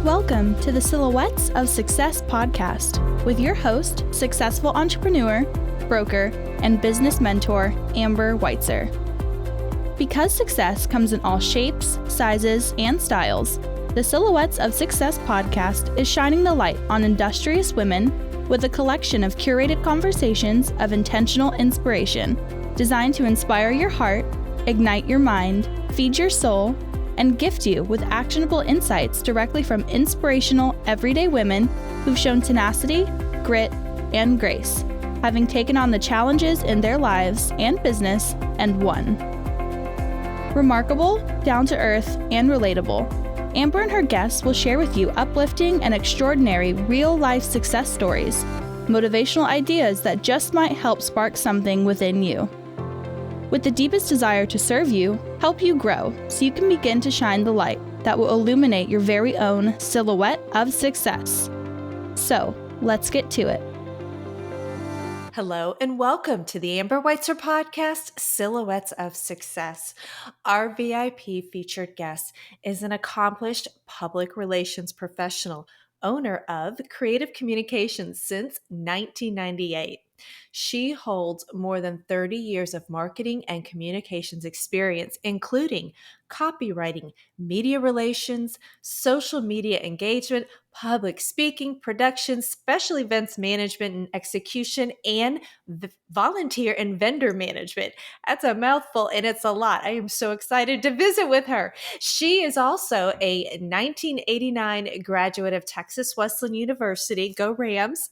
Welcome to the Silhouettes of Success podcast with your host, successful entrepreneur, broker, and business mentor, Amber Weitzer. Because success comes in all shapes, sizes, and styles, the Silhouettes of Success podcast is shining the light on industrious women with a collection of curated conversations of intentional inspiration designed to inspire your heart, ignite your mind, feed your soul, and gift you with actionable insights directly from inspirational, everyday women who've shown tenacity, grit, and grace, having taken on the challenges in their lives and business and won. Remarkable, down-to-earth, and relatable, Amber and her guests will share with you uplifting and extraordinary real-life success stories, motivational ideas that just might help spark something within you. With the deepest desire to serve you, help you grow so you can begin to shine the light that will illuminate your very own silhouette of success. So, let's get to it. Hello and welcome to the Amber Weitzer podcast, Silhouettes of Success. Our VIP featured guest is an accomplished public relations professional, owner of Creative Communications since 1998. She holds more than 30 years of marketing and communications experience, including copywriting, media relations, social media engagement, public speaking, production, special events management and execution, and volunteer and vendor management. That's a mouthful and it's a lot. I am so excited to visit with her. She is also a 1989 graduate of Texas Wesleyan University, go Rams,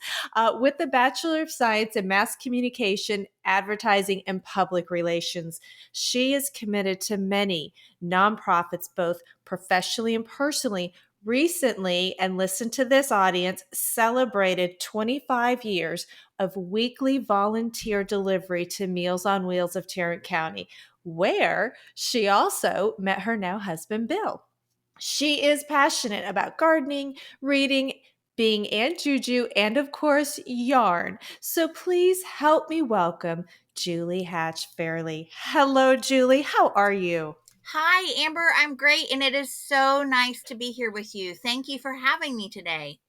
with a Bachelor of Science in Mass Communication, Advertising, and Public Relations. She is committed to many nonprofits, both professionally and personally. Recently, and listen to this audience, celebrated 25 years of weekly volunteer delivery to Meals on Wheels of Tarrant County, where she also met her now husband, Bill. She is passionate about gardening, reading, being Aunt Juju, and of course, yarn. So please help me welcome Julie Hatch Fairley. Hello, Julie. How are you? Hi, Amber. I'm great, and it is so nice to be here with you. Thank you for having me today.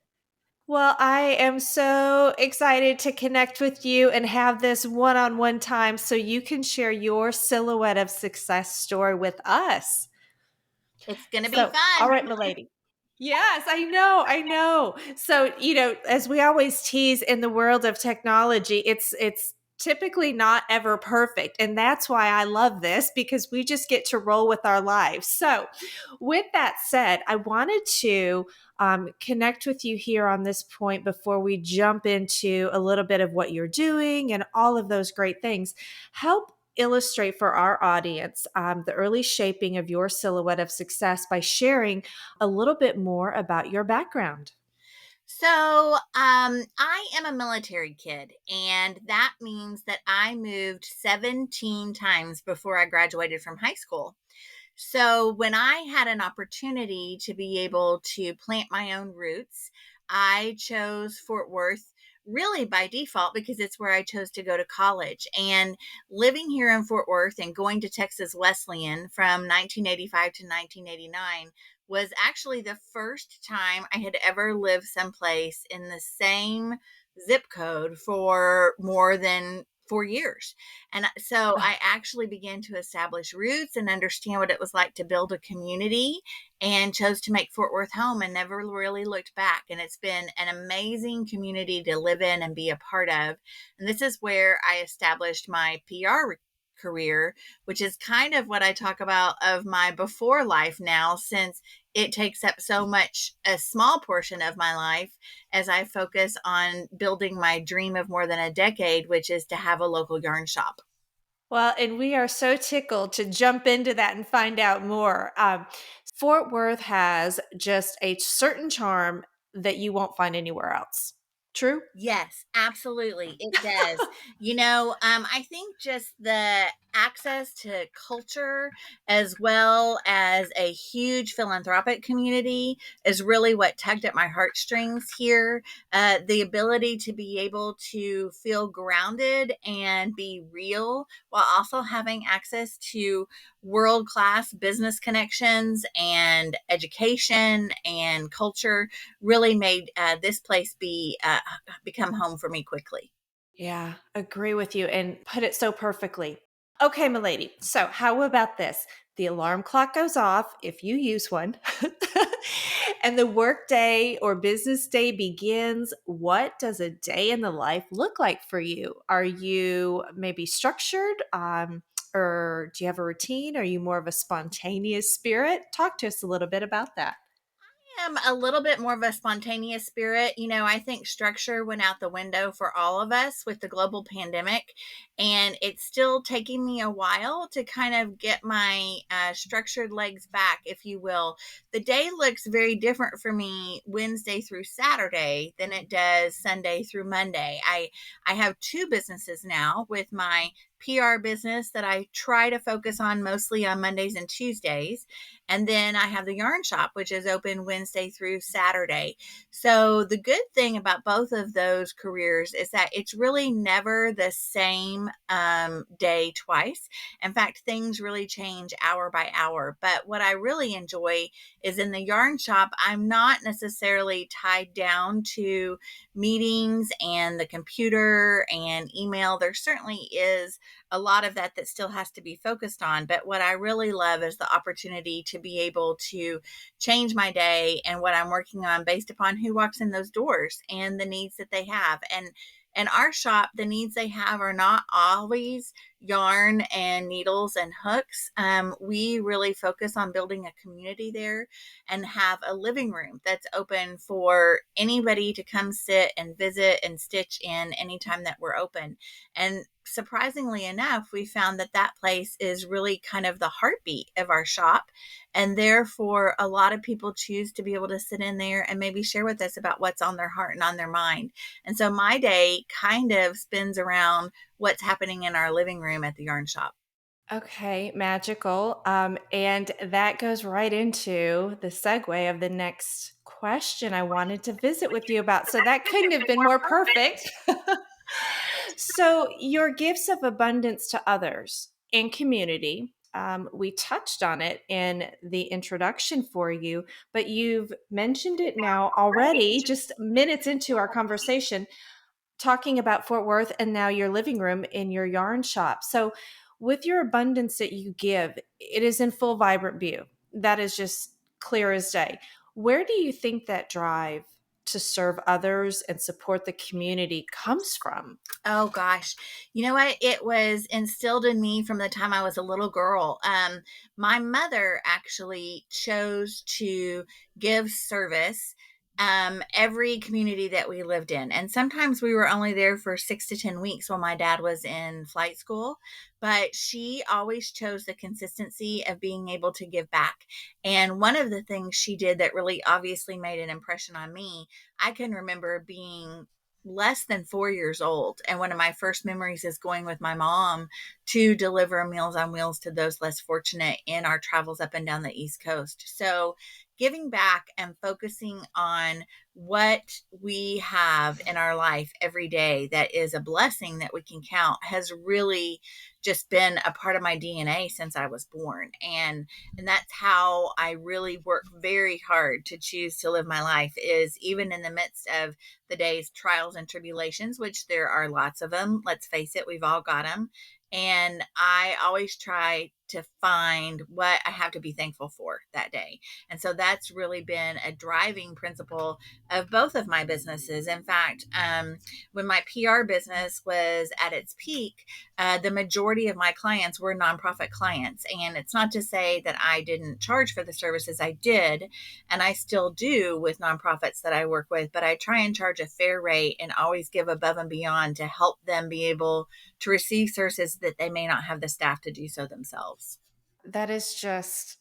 Well, I am so excited to connect with you and have this one-on-one time so you can share your silhouette of success story with us. It's going to be So, fun. all right, my lady. Yes, I know. So, as we always tease in the world of technology, it's typically not ever perfect. And that's why I love this, because we just get to roll with our lives. So, with that said, I wanted to connect with you here on this point before we jump into a little bit of what you're doing and all of those great things. Help illustrate for our audience the early shaping of your silhouette of success by sharing a little bit more about your background. So, I am a military kid, and that means that I moved 17 times before I graduated from high school. So, when I had an opportunity to be able to plant my own roots, I chose Fort Worth really by default because it's where I chose to go to college. And living here in Fort Worth and going to Texas Wesleyan from 1985 to 1989 was actually the first time I had ever lived someplace in the same zip code for more than 4 years. And so I actually began to establish roots and understand what it was like to build a community, and chose to make Fort Worth home and never really looked back. And it's been an amazing community to live in and be a part of. And this is where I established my PR career, which is kind of what I talk about of my before life now, since it takes up so much, a small portion of my life, as I focus on building my dream of more than a decade, which is to have a local yarn shop. Well, and we are so tickled to jump into that and find out more. Fort Worth has just a certain charm that you won't find anywhere else. True? Yes, absolutely. It does. I think just the access to culture as well as a huge philanthropic community is really what tugged at my heartstrings here. The ability to be able to feel grounded and be real while also having access to world-class business connections and education and culture really made this place become home for me quickly. Yeah, agree with you and put it so perfectly. Okay, milady. So, how about this? The alarm clock goes off if you use one, and the work day or business day begins. What does a day in the life look like for you? Are you maybe structured? Or do you have a routine? Are you more of a spontaneous spirit? Talk to us a little bit about that. Am a little bit more of a spontaneous spirit. I think structure went out the window for all of us with the global pandemic, and it's still taking me a while to kind of get my structured legs back, if you will. The day looks very different for me Wednesday through Saturday than it does Sunday through Monday. I have two businesses now with my PR business that I try to focus on mostly on Mondays and Tuesdays. And then I have the yarn shop, which is open Wednesday through Saturday. So the good thing about both of those careers is that it's really never the same day twice. In fact, things really change hour by hour. But what I really enjoy is in the yarn shop, I'm not necessarily tied down to meetings and the computer and email. There certainly is a lot of that still has to be focused on. But what I really love is the opportunity to be able to change my day and what I'm working on based upon who walks in those doors and the needs that they have. And our shop, the needs they have are not always yarn and needles and hooks. We really focus on building a community there and have a living room that's open for anybody to come sit and visit and stitch in anytime that we're open. And surprisingly enough, we found that place is really kind of the heartbeat of our shop. And therefore, a lot of people choose to be able to sit in there and maybe share with us about what's on their heart and on their mind. And so my day kind of spins around what's happening in our living room at the yarn shop. Okay, magical. And that goes right into the segue of the next question I wanted to visit with you about. So that couldn't have been more perfect. So, your gifts of abundance to others and community, we touched on it in the introduction for you, but you've mentioned it now already, just minutes into our conversation, talking about Fort Worth and now your living room in your yarn shop. So, with your abundance that you give, it is in full vibrant view. That is just clear as day. Where do you think that drive to serve others and support the community comes from? Oh gosh. You know what? It was instilled in me from the time I was a little girl. My mother actually chose to give service every community that we lived in. And sometimes we were only there for 6 to 10 weeks while my dad was in flight school. But she always chose the consistency of being able to give back. And one of the things she did that really obviously made an impression on me, I can remember being less than 4 years old. And one of my first memories is going with my mom to deliver Meals on Wheels to those less fortunate in our travels up and down the East Coast. So giving back and focusing on what we have in our life every day that is a blessing that we can count has really just been a part of my DNA since I was born. And that's how I really work very hard to choose to live my life, is even in the midst of the day's trials and tribulations, which there are lots of them. Let's face it, we've all got them. And I always try to find what I have to be thankful for that day. And so that's really been a driving principle of both of my businesses. In fact, when my PR business was at its peak, the majority of my clients were nonprofit clients. And it's not to say that I didn't charge for the services. I did, and I still do with nonprofits that I work with, but I try and charge a fair rate and always give above and beyond to help them be able to receive services that they may not have the staff to do so themselves. That is just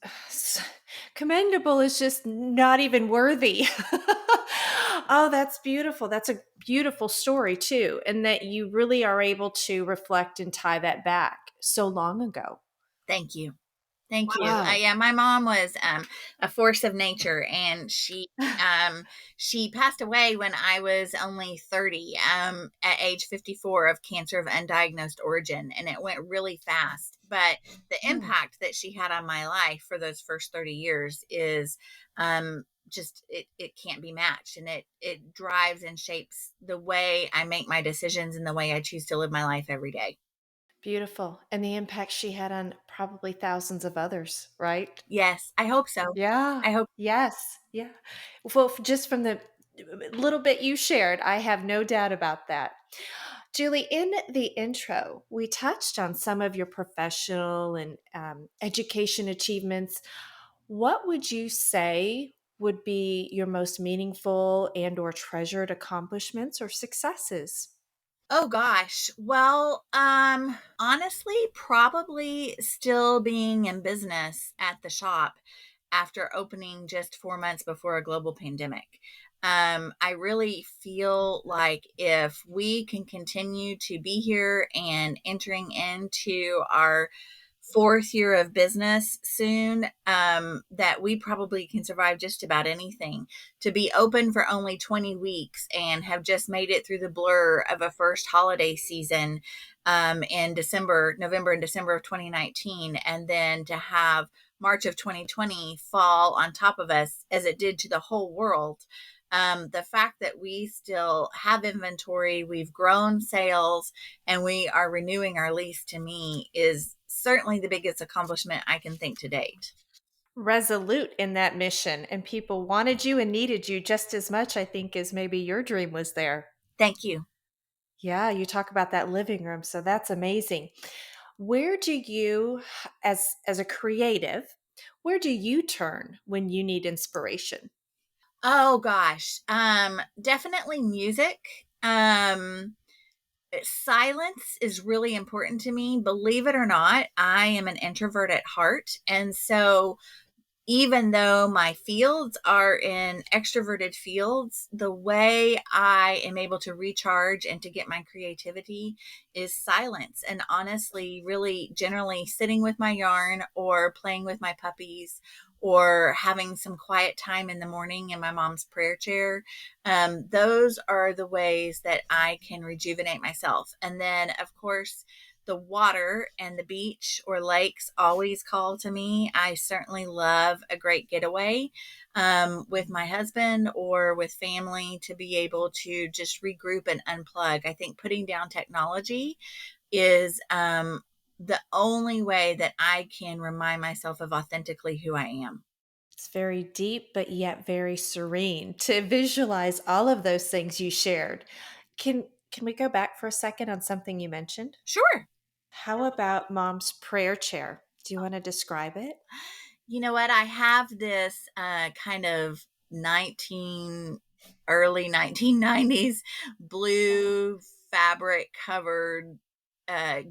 commendable, is just not even worthy. Oh, that's beautiful. That's a beautiful story, too. And that you really are able to reflect and tie that back so long ago. Thank you. Thank you. Wow. Yeah, my mom was a force of nature, and she passed away when I was only 30, at age 54, of cancer of undiagnosed origin, and it went really fast. But the Mm. impact that she had on my life for those first 30 years is just it can't be matched, and it drives and shapes the way I make my decisions and the way I choose to live my life every day. Beautiful. And the impact she had on probably thousands of others, right? Yes, I hope so. Yeah. I hope. Yes. Yeah. Well, just from the little bit you shared, I have no doubt about that. Julie, in the intro, we touched on some of your professional and education achievements. What would you say would be your most meaningful and or treasured accomplishments or successes? Oh gosh. Well, honestly, probably still being in business at the shop after opening just 4 months before a global pandemic. I really feel like if we can continue to be here and entering into our fourth year of business soon, that we probably can survive just about anything. To be open for only 20 weeks and have just made it through the blur of a first holiday season, in November and December of 2019, and then to have March of 2020 fall on top of us as it did to the whole world. The fact that we still have inventory, we've grown sales, and we are renewing our lease, to me, is certainly the biggest accomplishment I can think to date. Resolute in that mission, and people wanted you and needed you just as much, I think, as maybe your dream was there. Thank you. Yeah, you talk about that living room, so that's amazing. Where do you, as a creative, where do you turn when you need inspiration? Oh gosh. Definitely music. Silence is really important to me. Believe it or not, I am an introvert at heart. And so even though my fields are in extroverted fields, the way I am able to recharge and to get my creativity is silence. And honestly, really generally sitting with my yarn or playing with my puppies or having some quiet time in the morning in my mom's prayer chair. Those are the ways that I can rejuvenate myself. And then, of course, the water and the beach or lakes always call to me. I certainly love a great getaway, with my husband or with family, to be able to just regroup and unplug. I think putting down technology is, the only way that I can remind myself of authentically who I am. It's very deep, but yet very serene to visualize all of those things you shared. Can we go back for a second on something you mentioned? Sure. How about mom's prayer chair? Do you want to describe it? You know what? I have this kind of early 1990s blue fabric covered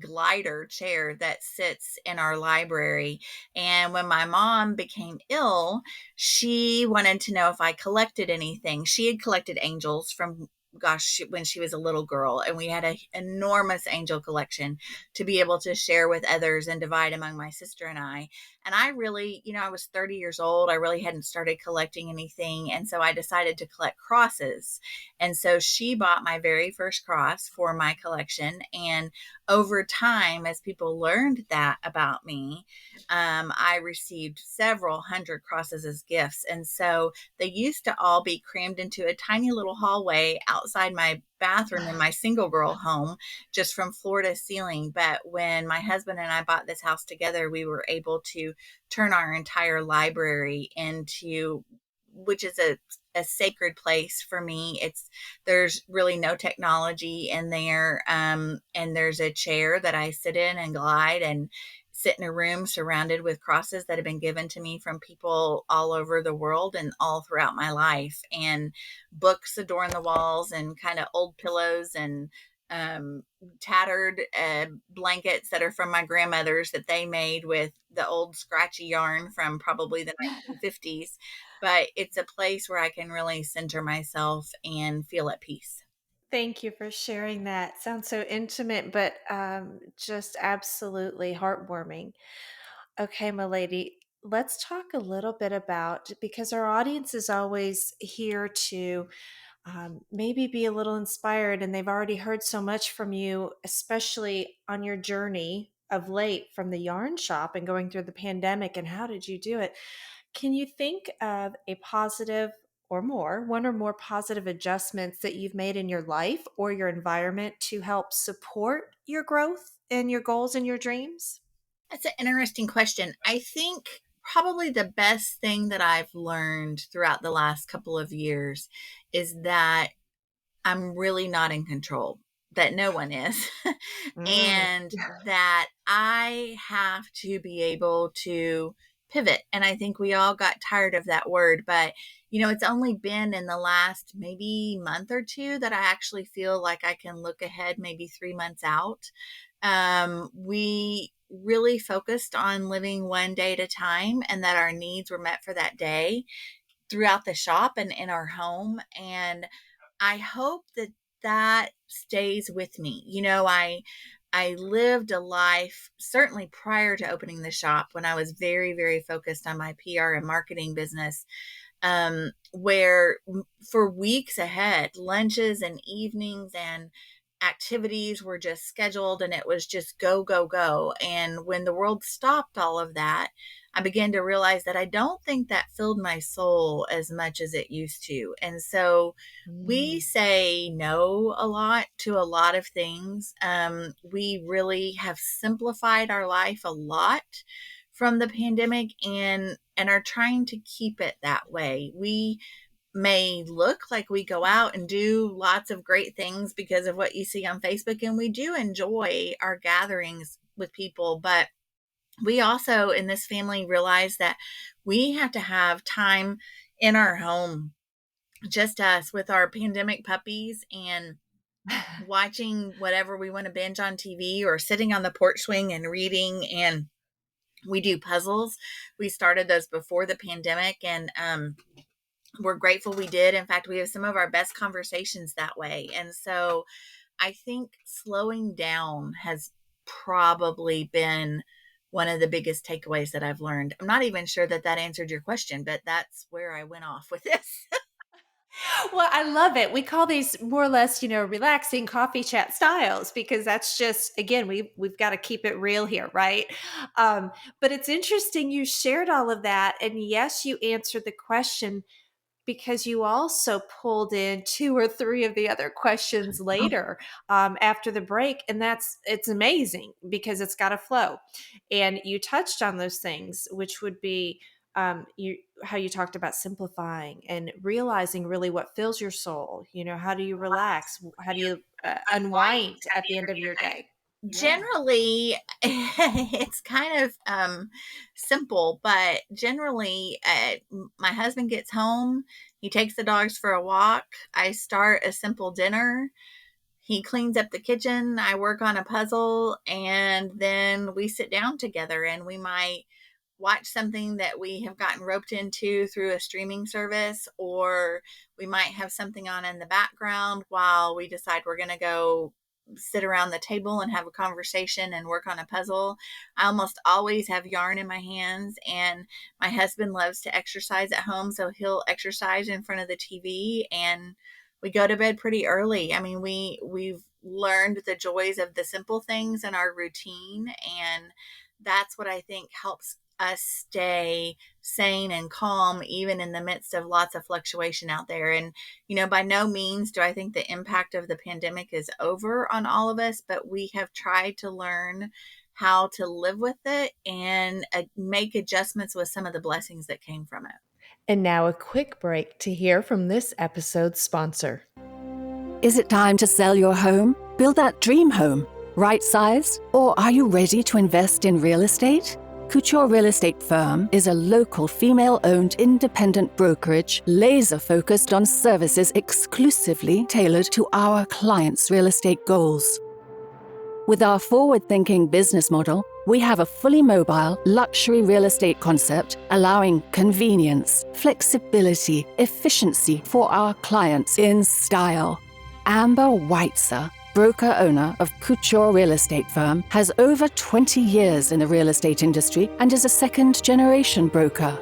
glider chair that sits in our library. And when my mom became ill, she wanted to know if I collected anything. She had collected angels from, gosh, when she was a little girl, and we had an enormous angel collection to be able to share with others and divide among my sister and I. And I really, I was 30 years old. I really hadn't started collecting anything. And so I decided to collect crosses. And so she bought my very first cross for my collection. And over time, as people learned that about me, I received several hundred crosses as gifts. And so they used to all be crammed into a tiny little hallway outside my bathroom in my single girl home, just from floor to ceiling. But when my husband and I bought this house together, we were able to turn our entire library into, which is a sacred place for me. There's really no technology in there, and there's a chair that I sit in and glide and sit in a room surrounded with crosses that have been given to me from people all over the world and all throughout my life, and books adorn the walls, and kind of old pillows, and um, tattered blankets that are from my grandmothers that they made with the old scratchy yarn from probably the 1950s. But it's a place where I can really center myself and feel at peace. Thank you for sharing that. Sounds so intimate, but just absolutely heartwarming. Okay, my lady, let's talk a little bit about, because our audience is always here to maybe be a little inspired, and they've already heard so much from you, especially on your journey of late from the yarn shop and going through the pandemic and how did you do it. Can you think of a positive or more, one or more positive adjustments that you've made in your life or your environment to help support your growth and your goals and your dreams? That's an interesting question. I think probably the best thing that I've learned throughout the last couple of years is that I'm really not in control, that no one is, Mm. and that I have to be able to pivot. And I think we all got tired of that word, but it's only been in the last maybe month or two that I actually feel like I can look ahead maybe 3 months out. We really focused on living one day at a time and that our needs were met for that day throughout the shop and in our home. And I hope that that stays with me. I lived a life certainly prior to opening the shop when I was very, very focused on my PR and marketing business, where for weeks ahead, lunches and evenings and activities were just scheduled and it was just go, go, go. And when the world stopped all of that, I began to realize that I don't think that filled my soul as much as it used to. And so we Mm. say no a lot to a lot of things. We really have simplified our life a lot from the pandemic and are trying to keep it that way. We may look like we go out and do lots of great things because of what you see on Facebook, and we do enjoy our gatherings with people, but we also in this family realize that we have to have time in our home, just us with our pandemic puppies, and watching whatever we want to binge on TV or sitting on the porch swing and reading. And we do puzzles. We started those before the pandemic, and we're grateful we did. In fact, we have some of our best conversations that way. And so I think slowing down has probably been one of the biggest takeaways that I've learned. I'm not even sure that that answered your question, but that's where I went off with this. Well, I love it. We call these more or less, relaxing coffee chat styles because that's just, again, we've got to keep it real here, right? But it's interesting you shared all of that, and yes, you answered the question because you also pulled in two or three of the other questions later after the break, and it's amazing because it's got to flow, and you touched on those things, which would be how you talked about simplifying and realizing really what fills your soul. How do you relax? How do you unwind at the end of your day? Yeah. Generally, it's kind of simple, but generally, my husband gets home, he takes the dogs for a walk, I start a simple dinner, he cleans up the kitchen, I work on a puzzle, and then we sit down together and we might watch something that we have gotten roped into through a streaming service, or we might have something on in the background while we decide we're going to go sit around the table and have a conversation and work on a puzzle. I almost always have yarn in my hands, and my husband loves to exercise at home, so he'll exercise in front of the TV, and we go to bed pretty early. I mean, we've learned the joys of the simple things in our routine, and that's what I think helps us stay sane and calm even in the midst of lots of fluctuation out there. And by no means do I think the impact of the pandemic is over on all of us, but we have tried to learn how to live with it and make adjustments with some of the blessings that came from it. And now a quick break to hear from this episode's sponsor. Is it time to sell your home? Build that dream home? Right size? Or are you ready to invest in real estate? Couture Real Estate Firm is a local female-owned independent brokerage laser-focused on services exclusively tailored to our clients' real estate goals. With our forward-thinking business model, we have a fully mobile, luxury real estate concept allowing convenience, flexibility, efficiency for our clients in style. Amber Weitzer, broker-owner of Couture Real Estate Firm, has over 20 years in the real estate industry and is a second-generation broker.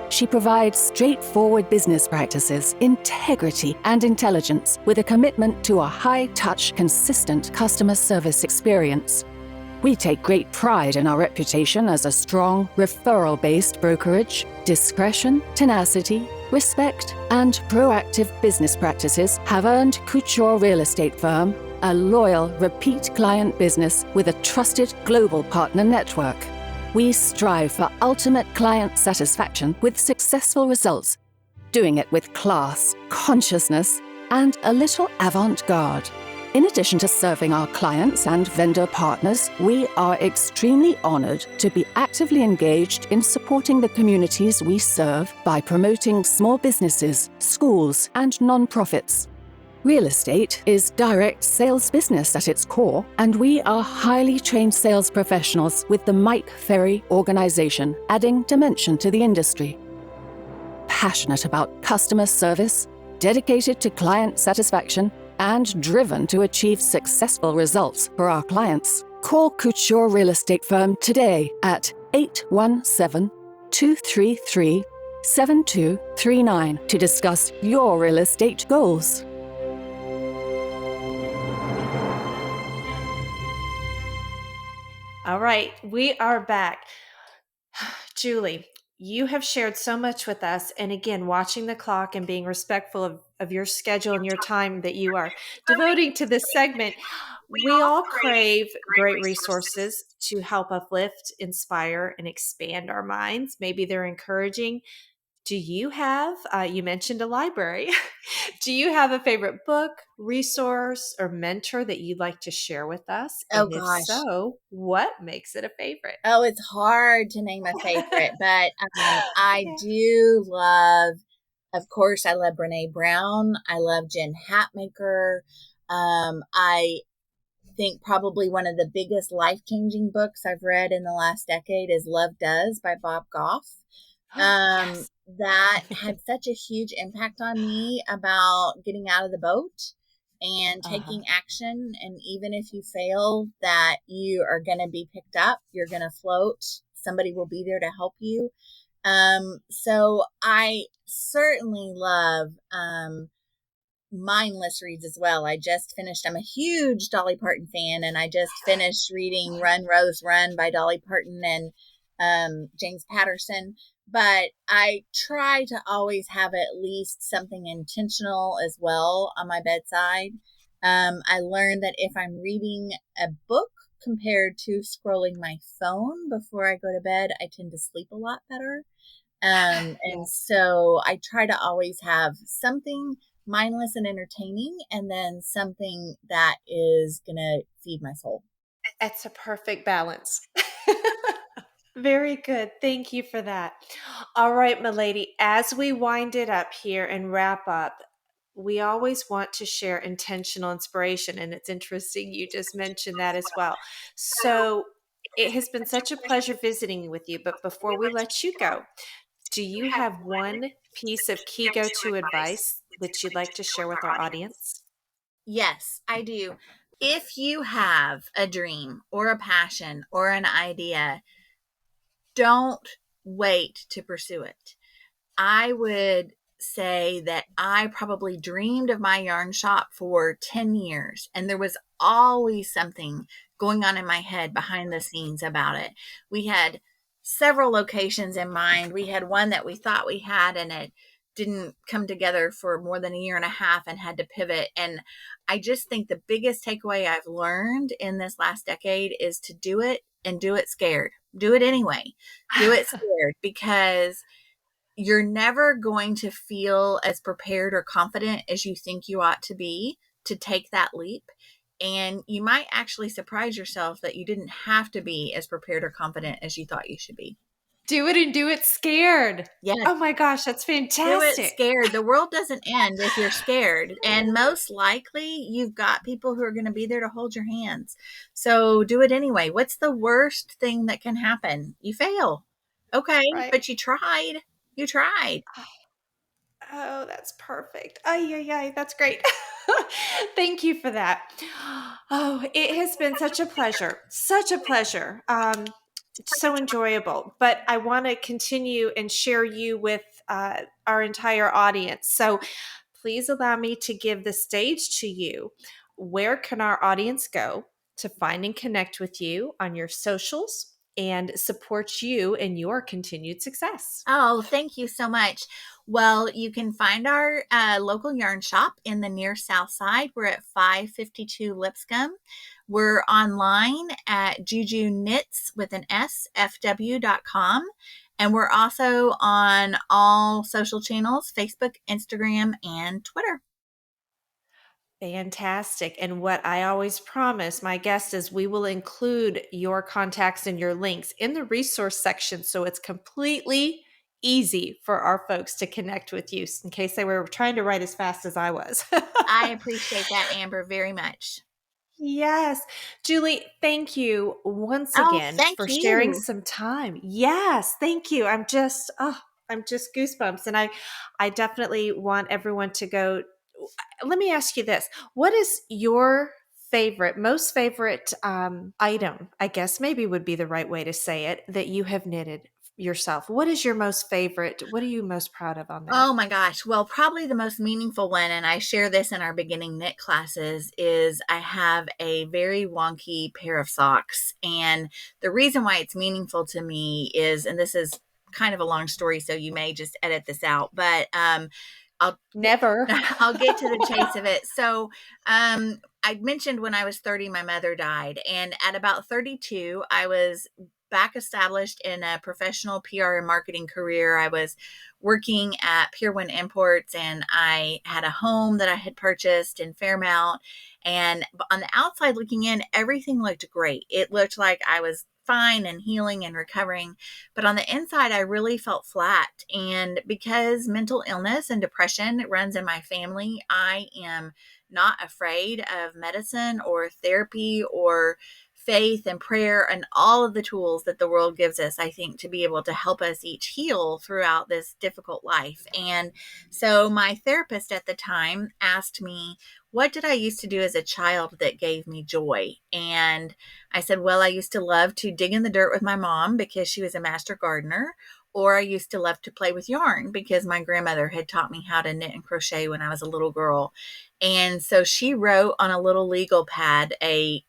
She provides straightforward business practices, integrity, and intelligence with a commitment to a high-touch, consistent customer service experience. We take great pride in our reputation as a strong, referral-based brokerage. Discretion, tenacity, respect, and proactive business practices have earned Couture Real Estate Firm a loyal, repeat client business with a trusted global partner network. We strive for ultimate client satisfaction with successful results, doing it with class, consciousness, and a little avant-garde. In addition to serving our clients and vendor partners, we are extremely honored to be actively engaged in supporting the communities we serve by promoting small businesses, schools, and nonprofits. Real estate is direct sales business at its core, and we are highly trained sales professionals with the Mike Ferry organization, adding dimension to the industry. Passionate about customer service, dedicated to client satisfaction, and driven to achieve successful results for our clients. Call Couture Real Estate Firm today at 817-233-7239 to discuss your real estate goals. All right, we are back. Julie, you have shared so much with us. And again, watching the clock and being respectful of your schedule and your time that you are devoting to this segment, we all crave great resources to help uplift, inspire, and expand our minds. Maybe they're encouraging. Do you have, you mentioned a library. Do you have a favorite book, resource, or mentor that you'd like to share with us? Oh, And if gosh. so, what makes it a favorite? Oh, it's hard to name a favorite, but I do love, of course, I love Brene Brown. I love Jen Hatmaker. I think probably one of the biggest life-changing books I've read in the last decade is Love Does by Bob Goff. Yes. That had such a huge impact on me about getting out of the boat and taking action. And even if you fail, that you are going to be picked up, you're going to float, somebody will be there to help you. So I certainly love, mindless reads as well. I'm a huge Dolly Parton fan, and I just finished reading Run, Rose, Run by Dolly Parton and James Patterson. But I try to always have at least something intentional as well on my bedside. I learned that if I'm reading a book compared to scrolling my phone before I go to bed, I tend to sleep a lot better. And so I try to always have something mindless and entertaining, and then something that is going to feed my soul. That's a perfect balance. Very good. Thank you for that. All right, my lady, as we wind it up here and wrap up, we always want to share intentional inspiration. And it's interesting you just mentioned that as well. So it has been such a pleasure visiting with you. But before we let you go, do you have one piece of key go-to advice that you'd like to share with our audience? Yes, I do. If you have a dream or a passion or an idea, don't wait to pursue it. I would say that I probably dreamed of my yarn shop for 10 years, and there was always something going on in my head behind the scenes about it. We had several locations in mind. We had one that we thought we had, and it didn't come together for more than a year and a half and had to pivot. And I just think the biggest takeaway I've learned in this last decade is to do it, and do it scared. Do it anyway. Do it scared, because you're never going to feel as prepared or confident as you think you ought to be to take that leap. And you might actually surprise yourself that you didn't have to be as prepared or confident as you thought you should be. Do it and do it scared. Yes. Oh my gosh, that's fantastic. Do it scared. The world doesn't end if you're scared. And most likely you've got people who are going to be there to hold your hands. So do it anyway. What's the worst thing that can happen? You fail. Okay, Right. but you tried. You tried. Oh, that's perfect. Ay, ay, ay, that's great. Thank you for that. Oh, it has been such a pleasure. Such a pleasure. It's so enjoyable. But I want to continue and share you with our entire audience. So please allow me to give the stage to you. Where can our audience go to find and connect with you on your socials and support you in your continued success? Oh, thank you so much. Well, you can find our local yarn shop in the near South Side. We're at 552 Lipscomb. We're online at jujuknits with an S, fw.com. And we're also on all social channels, Facebook, Instagram, and Twitter. Fantastic. And what I always promise my guests is we will include your contacts and your links in the resource section so it's completely easy for our folks to connect with you in case they were trying to write as fast as I was. I appreciate that, Amber, very much. Yes. Julie, thank you once Oh, again thank for sharing you. some time. Yes, thank you. I'm just goosebumps. And I definitely want everyone to go. Let me ask you this. What is your most favorite item, I guess maybe would be the right way to say it, that you have knitted yourself? What is your most favorite? What are you most proud of on that? Oh my gosh. Well, probably the most meaningful one, and I share this in our beginning knit classes, is I have a very wonky pair of socks. And the reason why it's meaningful to me is, and this is kind of a long story, so you may just edit this out, but I'll Never. I'll get to the chase of it. So, I mentioned when I was 30, my mother died. And at about 32, I was back established in a professional PR and marketing career. I was working at Pier 1 Imports, and I had a home that I had purchased in Fairmount. And on the outside looking in, everything looked great. It looked like I was fine and healing and recovering. But on the inside, I really felt flat. And because mental illness and depression runs in my family, I am not afraid of medicine or therapy or faith and prayer and all of the tools that the world gives us, I think, to be able to help us each heal throughout this difficult life. And so my therapist at the time asked me, what did I used to do as a child that gave me joy? And I said, well, I used to love to dig in the dirt with my mom because she was a master gardener. Or I used to love to play with yarn because my grandmother had taught me how to knit and crochet when I was a little girl. And so she wrote on a little legal pad a,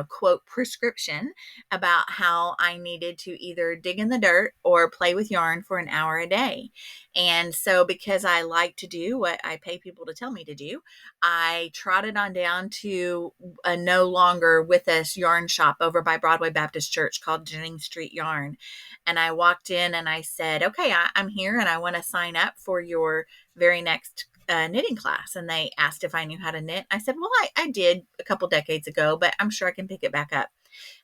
quote, prescription about how I needed to either dig in the dirt or play with yarn for an hour a day. And so because I like to do what I pay people to tell me to do, I trotted on down to a no longer with us yarn shop over by Broadway Baptist Church called Jennings Street Yarn. And I walked in and I said, okay, I'm here and I want to sign up for your very next knitting class. And they asked if I knew how to knit. I said, well, I did a couple decades ago, but I'm sure I can pick it back up.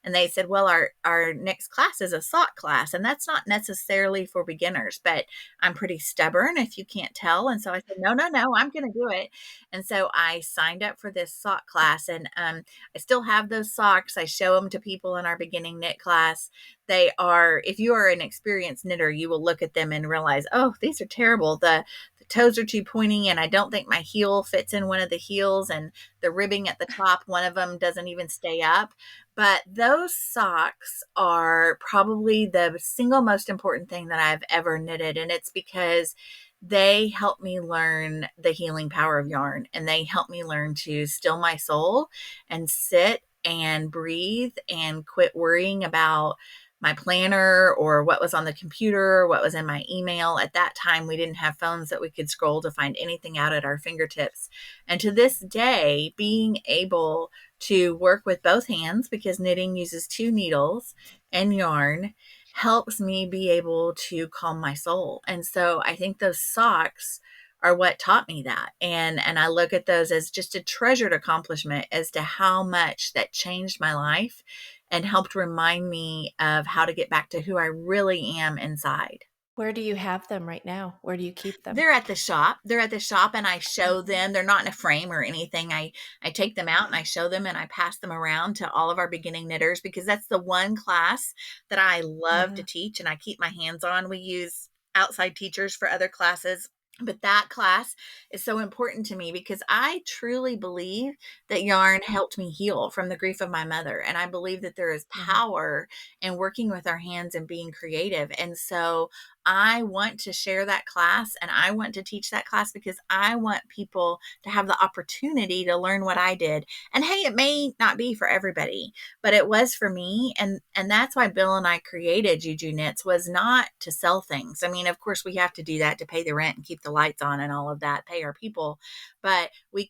And they said, well, our next class is a sock class. And that's not necessarily for beginners, but I'm pretty stubborn if you can't tell. And so I said, no, I'm going to do it. And so I signed up for this sock class, and I still have those socks. I show them to people in our beginning knit class. They are, if you are an experienced knitter, you will look at them and realize, oh, these are terrible. The toes are too pointy, and I don't think my heel fits in one of the heels, and the ribbing at the top, one of them doesn't even stay up. But those socks are probably the single most important thing that I've ever knitted. And it's because they help me learn the healing power of yarn, and they help me learn to still my soul and sit and breathe and quit worrying about my planner or what was on the computer, what was in my email. At that time, we didn't have phones that we could scroll to find anything out at our fingertips. And to this day, being able to work with both hands, because knitting uses two needles and yarn, helps me be able to calm my soul. And so I think those socks are what taught me that. And I look at those as just a treasured accomplishment as to how much that changed my life and helped remind me of how to get back to who I really am inside. Where do you have them right now? Where do you keep them? They're at the shop. And I show them. They're not in a frame or anything. I take them out and I show them and I pass them around to all of our beginning knitters, because that's the one class that I love to teach and I keep my hands on. We use outside teachers for other classes But that class is so important to me because I truly believe that yarn helped me heal from the grief of my mother. And I believe that there is Mhm. power in working with our hands and being creative. And so I want to share that class and I want to teach that class because I want people to have the opportunity to learn what I did. And hey, it may not be for everybody, but it was for me. And that's why Bill and I created Juju Knits, was not to sell things. I mean, of course we have to do that to pay the rent and keep the lights on and all of that, pay our people. But we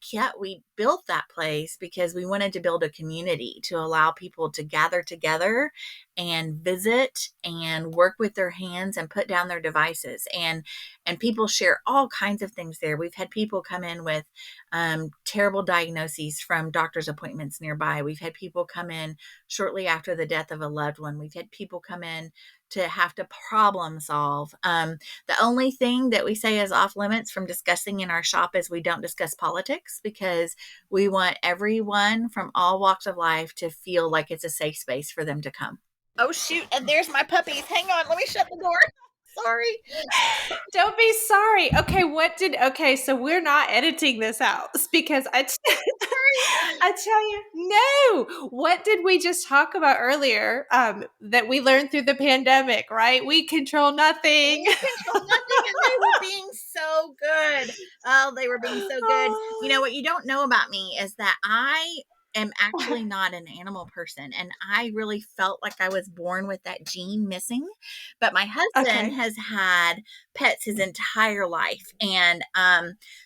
built that place because we wanted to build a community to allow people to gather together and visit and work with their hands and put down their devices, and people share all kinds of things there. We've had people come in with terrible diagnoses from doctor's appointments nearby. We've had people come in shortly after the death of a loved one. We've had people come in to have to problem solve. The only thing that we say is off limits from discussing in our shop is we don't discuss politics, because we want everyone from all walks of life to feel like it's a safe space for them to come. Oh, shoot. And there's my puppies. Hang on. Let me shut the door. Sorry. Don't be sorry. Okay, so we're not editing this out because I tell you, no. What did we just talk about earlier that we learned through the pandemic, right? We control nothing. We control nothing, and they were being so good. Oh, they were being so good. You know, what you don't know about me is that I am actually not an animal person, and I really felt like I was born with that gene missing. But my husband has had pets his entire life, and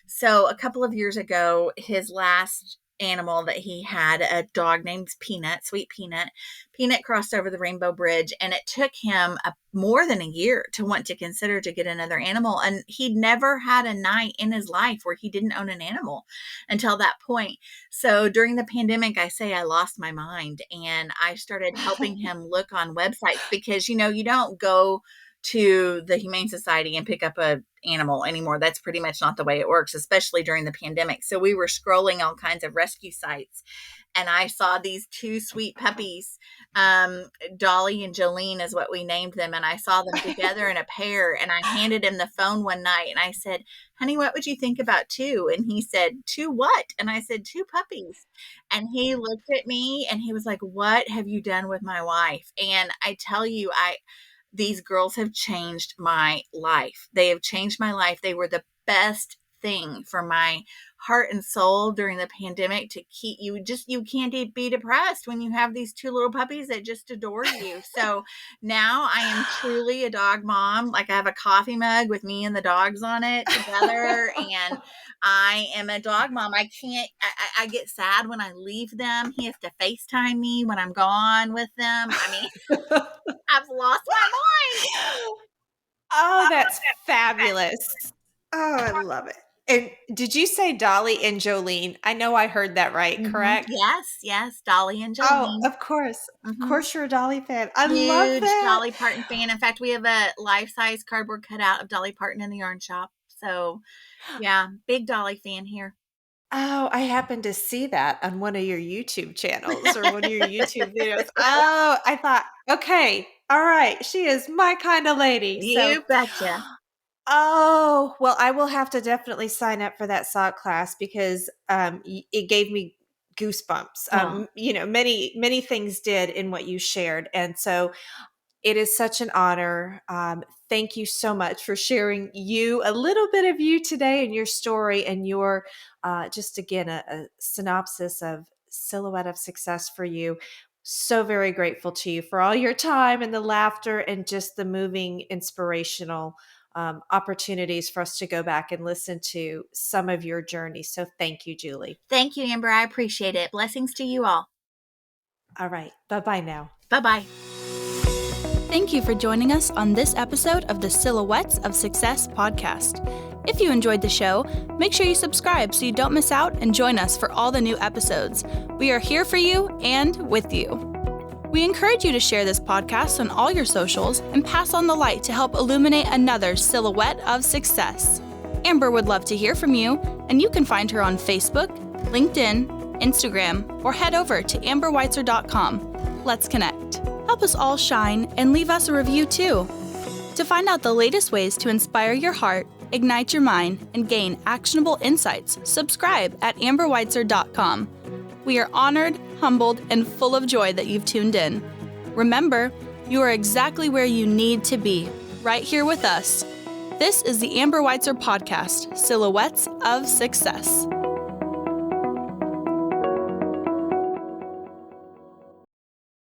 so a couple of years ago, his last animal that he had, a dog named Peanut, Sweet Peanut. Peanut crossed over the Rainbow Bridge, and it took him more than a year to want to consider to get another animal. And he'd never had a night in his life where he didn't own an animal until that point. So during the pandemic, I say I lost my mind, and I started helping him look on websites, because, you know, you don't go to the Humane Society and pick up a animal anymore. That's pretty much not the way it works, especially during the pandemic. So we were scrolling all kinds of rescue sites, and I saw these two sweet puppies. Dolly and Jolene is what we named them. And I saw them together in a pair, and I handed him the phone one night and I said, honey, what would you think about two? And he said, two what? And I said, two puppies. And he looked at me and he was like, what have you done with my wife? And I tell you, these girls have changed my life. They have changed my life. They were the best thing for my heart and soul during the pandemic, to keep you can't be depressed when you have these two little puppies that just adore you. So now I am truly a dog mom. Like, I have a coffee mug with me and the dogs on it together, and I am a dog mom. I get sad when I leave them. He has to FaceTime me when I'm gone with them. I mean, I've lost my mind. Oh, that's fabulous. Oh, I love it. And did you say Dolly and Jolene? I know I heard that right, correct? Yes, Dolly and Jolene. Oh, of course. Of course you're a Dolly fan. I love Huge that. Dolly Parton fan. In fact, we have a life-size cardboard cutout of Dolly Parton in the yarn shop. So, yeah, big Dolly fan here. Oh, I happened to see that on one of your YouTube channels or one of your YouTube videos. Oh, I thought, okay, all right, she is my kind of lady. You betcha. Oh, well, I will have to definitely sign up for that sock class, because it gave me goosebumps. You know, many things did in what you shared. And so it is such an honor. Thank you so much for sharing a little bit of you today, and your story, and your just, again, a synopsis of Silhouette of Success for you. So very grateful to you for all your time and the laughter and just the moving, inspirational opportunities for us to go back and listen to some of your journey. So thank you, Julie. Thank you, Amber. I appreciate it. Blessings to you all. All right. Bye-bye now. Bye-bye. Thank you for joining us on this episode of the Silhouettes of Success podcast. If you enjoyed the show, make sure you subscribe so you don't miss out, and join us for all the new episodes. We are here for you and with you. We encourage you to share this podcast on all your socials and pass on the light to help illuminate another silhouette of success. Amber would love to hear from you, and you can find her on Facebook, LinkedIn, Instagram, or head over to amberweitzer.com. Let's connect. Help us all shine, and leave us a review too. To find out the latest ways to inspire your heart ignite your mind, and gain actionable insights, subscribe at amberweitzer.com. We are honored, humbled, and full of joy that you've tuned in. Remember, you are exactly where you need to be, right here with us. This is the Amber Weitzer Podcast, Silhouettes of Success.